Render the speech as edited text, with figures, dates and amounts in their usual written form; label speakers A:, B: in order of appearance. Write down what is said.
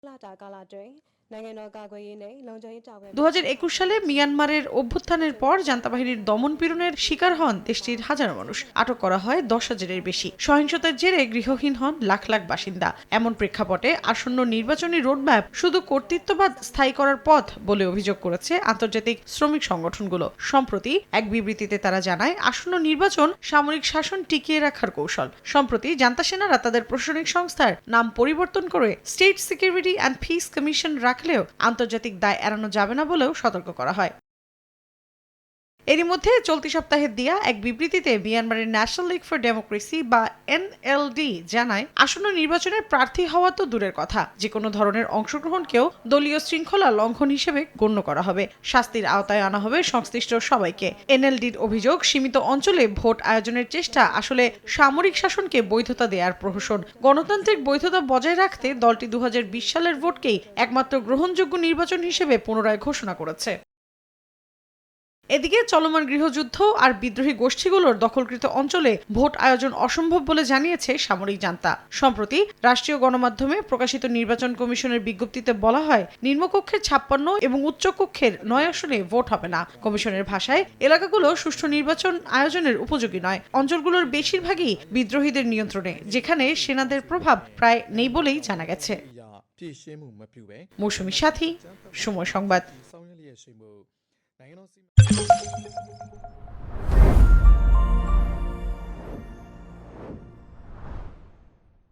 A: 2021 সালে মিয়ানমারের অভ্যুত্থানের পর জান্তা বাহিনীর দমন পীড়নের শিকার হন দেশটির হাজারো মানুষ। আটক করা হয় 10,000-এর বেশি। সহিংসতার জেরে গৃহহীন হন লাখ লাখ বাসিন্দা। এমন প্রেক্ষাপটে আসন্ন নির্বাচনী রোডম্যাপ শুধু কর্তৃত্ববাদ স্থায়ী করার পথ বলে অভিযোগ করেছে আন্তর্জাতিক শ্রমিক সংগঠনগুলো। সম্প্রতি এক বিবৃতিতে তারা জানায়, আসন্ন নির্বাচন সামরিক শাসন টিকিয়ে রাখার কৌশল। সম্প্রতি জান্তা সেনারা তাদের প্রশাসনিক সংস্থার নাম পরিবর্তন করে state security and piece commission রাখলেও আন্তর্জাতিক দায় এড়ানো যাবে না বলেও সতর্ক করা হয়। এরই মধ্যে চলতি সপ্তাহে দেয়া এক বিবৃতিতে মিয়ানমারের ন্যাশনাল লীগ ফর ডেমোক্রেসি বা এনএলডি জানায়, আসন্ন নির্বাচনে প্রার্থী হওয়া তো দূরের কথা, যে কোনো ধরনের অংশগ্রহণকেও দলীয় শৃঙ্খলা লঙ্ঘন হিসেবে গণ্য করা হবে। শাস্তির আওতায় আনা হবে সংশ্লিষ্ট সবাইকে। এনএলডির অভিযোগ, সীমিত অঞ্চলে ভোট আয়োজনের চেষ্টা আসলে সামরিক শাসনকে বৈধতা দেওয়ার প্রহসন। গণতান্ত্রিক বৈধতা বজায় রাখতে দলটি 2020 সালের ভোটকেই একমাত্র গ্রহণযোগ্য নির্বাচন হিসেবে পুনরায় ঘোষণা করেছে। এদিকে চলমান গৃহযুদ্ধ আর বিদ্রোহী গোষ্ঠীগুলোর দখলকৃত অঞ্চলে ভোট আয়োজন অসম্ভব বলে জানিয়েছে সামরিক জান্তা। সম্প্রতি রাষ্ট্রীয় গণমাধ্যমে প্রকাশিত নির্বাচন কমিশনের বিজ্ঞপ্তিতে বলা হয়, নিম্নকক্ষের 56 এবং উচ্চকক্ষের 9 আসনে ভোট হবে না। কমিশনের ভাষায়, এলাকাগুলো সুষ্ঠু নির্বাচন আয়োজনের উপযোগী নয়। অঞ্চলগুলোর বেশিরভাগই বিদ্রোহীদের নিয়ন্ত্রণে, যেখানে সেনাদের প্রভাব প্রায় নেই বলেই জানা গেছে। মৌসুমী সাথী, সময় সংবাদ।